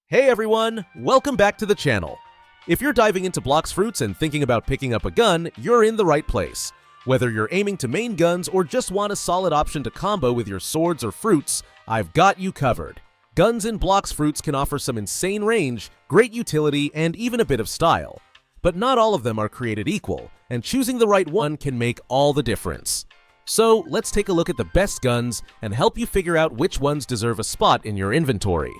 Hey everyone, welcome back to the channel. If you're diving into Blox Fruits and thinking about picking up a gun, you're in the right place. Whether you're aiming to main guns or just want a solid option to combo with your swords or fruits, I've got you covered. Guns in Blox Fruits can offer some insane range, great utility, and even a bit of style. But not all of them are created equal, and choosing the right one can make all the difference. So let's take a look at the best guns and help you figure out which ones deserve a spot in your inventory.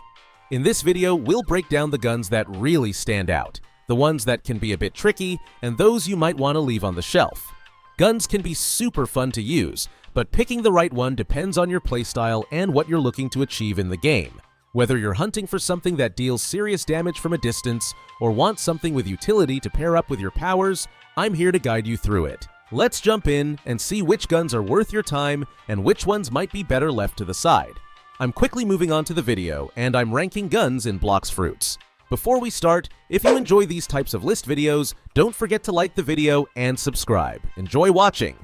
In this video, we'll break down the guns that really stand out, the ones that can be a bit tricky, and those you might want to leave on the shelf. Guns can be super fun to use, but picking the right one depends on your playstyle and what you're looking to achieve in the game. Whether you're hunting for something that deals serious damage from a distance or want something with utility to pair up with your powers, I'm here to guide you through it. Let's jump in and see which guns are worth your time and which ones might be better left to the side. I'm quickly moving on to the video, and I'm ranking guns in Blox Fruits. Before we start, if you enjoy these types of list videos, don't forget to like the video and subscribe. Enjoy watching!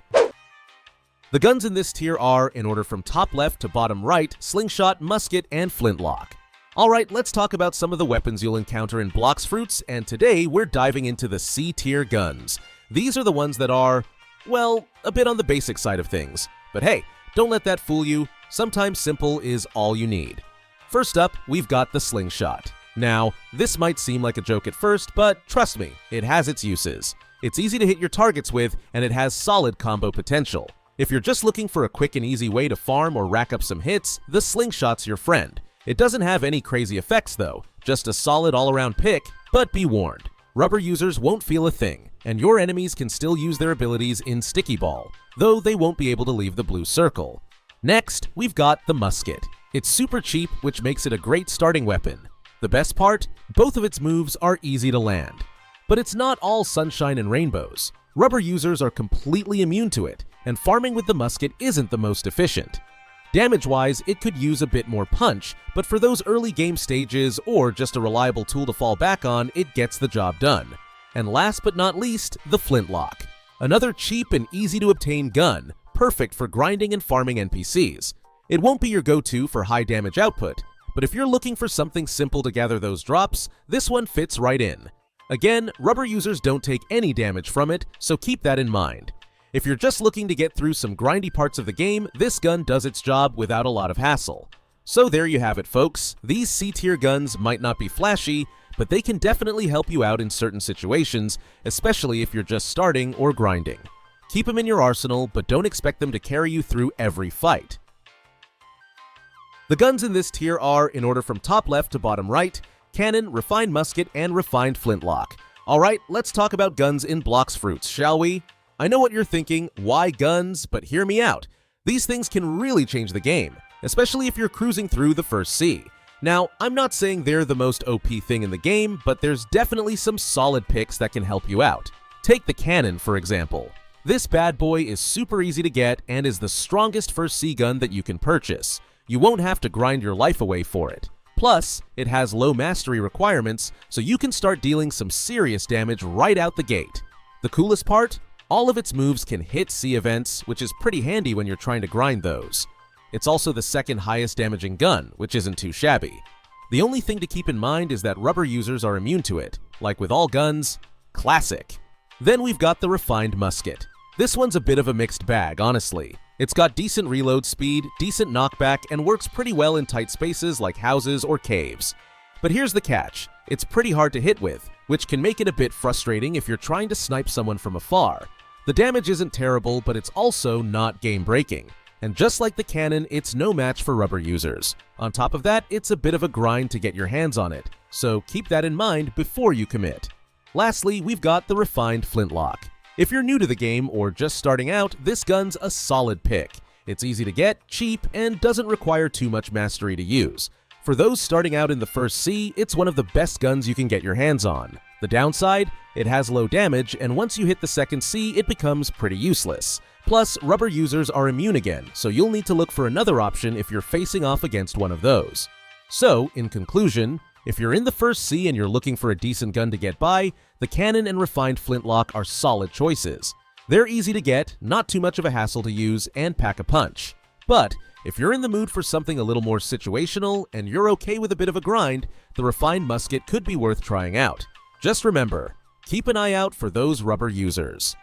The guns in this tier are, in order from top left to bottom right, slingshot, musket, and flintlock. Alright, let's talk about some of the weapons you'll encounter in Blox Fruits, and today we're diving into the C tier guns. These are the ones that are, well, a bit on the basic side of things. But hey, don't let that fool you. Sometimes simple is all you need. First up, we've got the slingshot. Now, this might seem like a joke at first, but trust me, it has its uses. It's easy to hit your targets with, and it has solid combo potential. If you're just looking for a quick and easy way to farm or rack up some hits, the slingshot's your friend. It doesn't have any crazy effects though, just a solid all-around pick, but be warned. Rubber users won't feel a thing, and your enemies can still use their abilities in Sticky Ball, though they won't be able to leave the blue circle. Next, we've got the musket. It's super cheap, which makes it a great starting weapon. The best part? Both of its moves are easy to land. But it's not all sunshine and rainbows. Rubber users are completely immune to it, and farming with the musket isn't the most efficient. Damage-wise, it could use a bit more punch, but for those early game stages or just a reliable tool to fall back on, it gets the job done. And last but not least, the flintlock. Another cheap and easy to obtain gun, perfect for grinding and farming NPCs. It won't be your go-to for high damage output, but if you're looking for something simple to gather those drops, this one fits right in. Again, rubber users don't take any damage from it, so keep that in mind. If you're just looking to get through some grindy parts of the game, this gun does its job without a lot of hassle. So there you have it, folks. These C-tier guns might not be flashy, but they can definitely help you out in certain situations, especially if you're just starting or grinding. Keep them in your arsenal, but don't expect them to carry you through every fight. The guns in this tier are, in order from top left to bottom right, cannon, refined musket, and refined flintlock. Alright, let's talk about guns in Blox Fruits, shall we? I know what you're thinking, why guns? But hear me out. These things can really change the game, especially if you're cruising through the first sea. Now, I'm not saying they're the most OP thing in the game, but there's definitely some solid picks that can help you out. Take the cannon, for example. This bad boy is super easy to get and is the strongest first sea gun that you can purchase. You won't have to grind your life away for it. Plus, it has low mastery requirements, so you can start dealing some serious damage right out the gate. The coolest part? All of its moves can hit sea events, which is pretty handy when you're trying to grind those. It's also the second highest damaging gun, which isn't too shabby. The only thing to keep in mind is that rubber users are immune to it. Like with all guns, classic. Then we've got the refined musket. This one's a bit of a mixed bag, honestly. It's got decent reload speed, decent knockback, and works pretty well in tight spaces like houses or caves. But here's the catch. It's pretty hard to hit with, which can make it a bit frustrating if you're trying to snipe someone from afar. The damage isn't terrible, but it's also not game-breaking. And just like the cannon, it's no match for rubber users. On top of that, it's a bit of a grind to get your hands on it, so keep that in mind before you commit. Lastly, we've got the refined flintlock. If you're new to the game or just starting out, this gun's a solid pick. It's easy to get, cheap, and doesn't require too much mastery to use. For those starting out in the first sea, it's one of the best guns you can get your hands on. The downside? It has low damage, and once you hit the second sea, it becomes pretty useless. Plus, rubber users are immune again, so you'll need to look for another option if you're facing off against one of those. So, in conclusion, if you're in the first sea and you're looking for a decent gun to get by, the cannon and refined flintlock are solid choices. They're easy to get, not too much of a hassle to use, and pack a punch. But if you're in the mood for something a little more situational and you're okay with a bit of a grind, the refined musket could be worth trying out. Just remember, keep an eye out for those rubber users.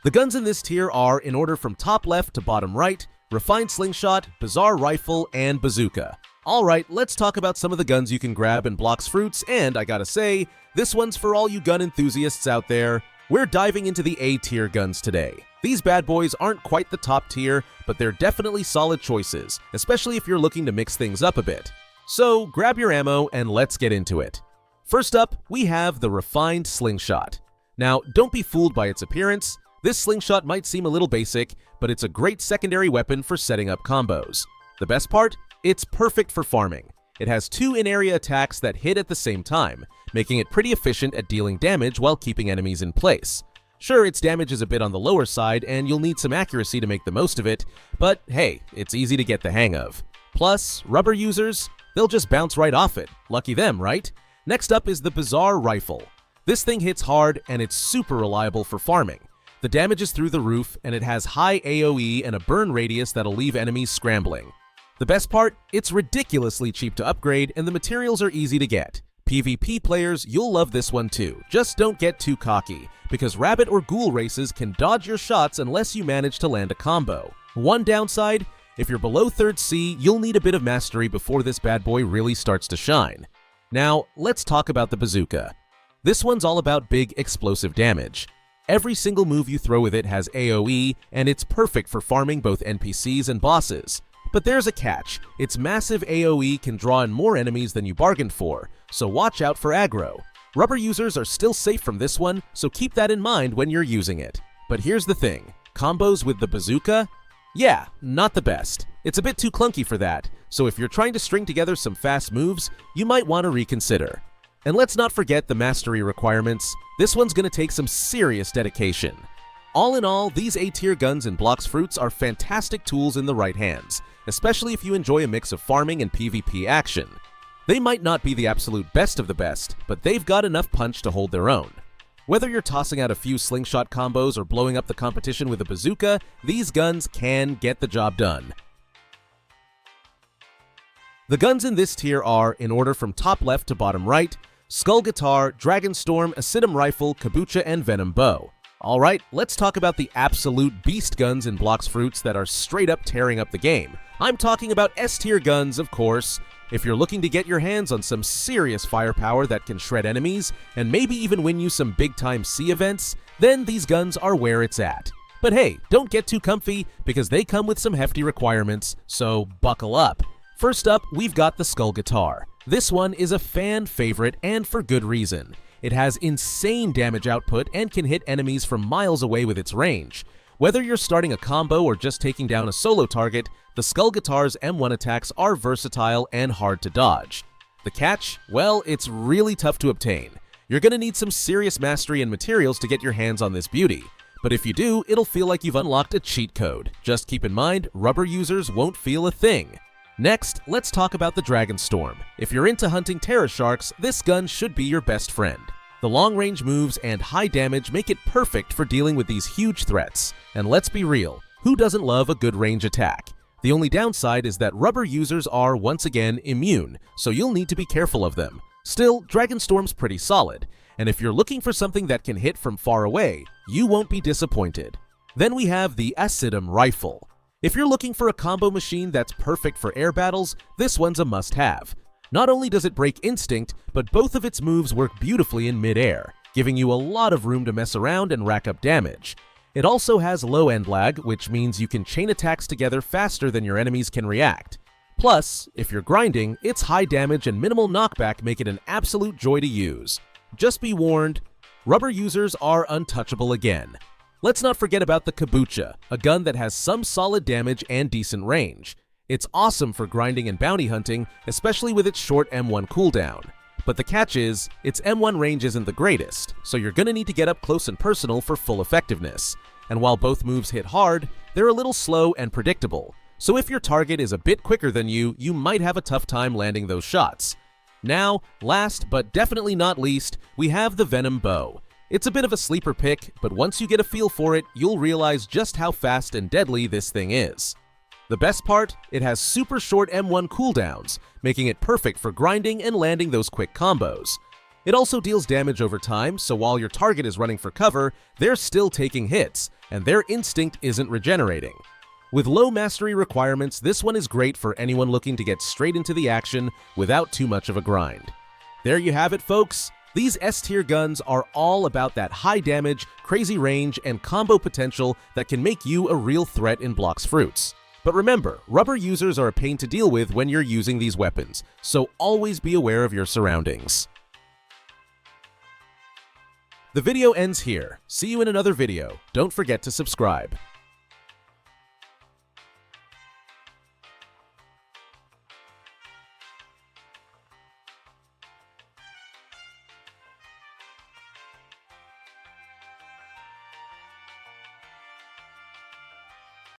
The guns in this tier are, in order from top left to bottom right, refined slingshot, bizarre rifle, and bazooka. Alright, let's talk about some of the guns you can grab in Blox Fruits, and I gotta say, this one's for all you gun enthusiasts out there. We're diving into the A-tier guns today. These bad boys aren't quite the top tier, but they're definitely solid choices, especially if you're looking to mix things up a bit. So grab your ammo and let's get into it. First up, we have the refined slingshot. Now, don't be fooled by its appearance. This slingshot might seem a little basic, but it's a great secondary weapon for setting up combos. The best part? It's perfect for farming. It has 2 in-area attacks that hit at the same time, making it pretty efficient at dealing damage while keeping enemies in place. Sure, its damage is a bit on the lower side and you'll need some accuracy to make the most of it, but hey, it's easy to get the hang of. Plus, rubber users, they'll just bounce right off it. Lucky them, right? Next up is the bizarre rifle. This thing hits hard and it's super reliable for farming. The damage is through the roof and it has high AoE and a burn radius that'll leave enemies scrambling. The best part? It's ridiculously cheap to upgrade and the materials are easy to get. PvP players, you'll love this one too. Just don't get too cocky, because rabbit or ghoul races can dodge your shots unless you manage to land a combo. One downside, if you're below 3rd C, you'll need a bit of mastery before this bad boy really starts to shine. Now, let's talk about the bazooka. This one's all about big explosive damage. Every single move you throw with it has AoE, and it's perfect for farming both NPCs and bosses. But there's a catch. Its massive AoE can draw in more enemies than you bargained for, so watch out for aggro. Rubber users are still safe from this one, so keep that in mind when you're using it. But here's the thing, combos with the bazooka? Yeah, not the best. It's a bit too clunky for that, so if you're trying to string together some fast moves, you might want to reconsider. And let's not forget the mastery requirements. This one's gonna take some serious dedication. All in all, these A-tier guns in Blox Fruits are fantastic tools in the right hands, especially if you enjoy a mix of farming and PvP action. They might not be the absolute best of the best, but they've got enough punch to hold their own. Whether you're tossing out a few slingshot combos or blowing up the competition with a bazooka, these guns can get the job done. The guns in this tier are, in order from top left to bottom right, Skull Guitar, Dragon Storm, Acidum Rifle, Kabucha, and Venom Bow. Alright, let's talk about the absolute beast guns in Blox Fruits that are straight up tearing up the game. I'm talking about S-tier guns, of course. If you're looking to get your hands on some serious firepower that can shred enemies, and maybe even win you some big-time C events, then these guns are where it's at. But hey, don't get too comfy, because they come with some hefty requirements, so buckle up. First up, we've got the Skull Guitar. This one is a fan favorite, and for good reason. It has insane damage output and can hit enemies from miles away with its range. Whether you're starting a combo or just taking down a solo target, the Skull Guitar's M1 attacks are versatile and hard to dodge. The catch? Well, it's really tough to obtain. You're gonna need some serious mastery and materials to get your hands on this beauty. But if you do, it'll feel like you've unlocked a cheat code. Just keep in mind, rubber users won't feel a thing. Next, let's talk about the Dragon Storm. If you're into hunting terror sharks, this gun should be your best friend. The long-range moves and high damage make it perfect for dealing with these huge threats. And let's be real, who doesn't love a good range attack? The only downside is that rubber users are, once again, immune, so you'll need to be careful of them. Still, Dragon Storm's pretty solid, and if you're looking for something that can hit from far away, you won't be disappointed. Then we have the Acidum Rifle. If you're looking for a combo machine that's perfect for air battles, this one's a must-have. Not only does it break instinct, but both of its moves work beautifully in mid-air, giving you a lot of room to mess around and rack up damage. It also has low end lag, which means you can chain attacks together faster than your enemies can react. Plus, if you're grinding, its high damage and minimal knockback make it an absolute joy to use. Just be warned, rubber users are untouchable again. Let's not forget about the Kabucha, a gun that has some solid damage and decent range. It's awesome for grinding and bounty hunting, especially with its short M1 cooldown. But the catch is, its M1 range isn't the greatest, so you're gonna need to get up close and personal for full effectiveness. And while both moves hit hard, they're a little slow and predictable. So if your target is a bit quicker than you, you might have a tough time landing those shots. Now, last but definitely not least, we have the Venom Bow. It's a bit of a sleeper pick, but once you get a feel for it, you'll realize just how fast and deadly this thing is. The best part? It has super short M1 cooldowns, making it perfect for grinding and landing those quick combos. It also deals damage over time, so while your target is running for cover, they're still taking hits, and their instinct isn't regenerating. With low mastery requirements, this one is great for anyone looking to get straight into the action without too much of a grind. There you have it, folks. These S-tier guns are all about that high damage, crazy range, and combo potential that can make you a real threat in Blox Fruits. But remember, rubber users are a pain to deal with when you're using these weapons, so always be aware of your surroundings. The video ends here. See you in another video. Don't forget to subscribe.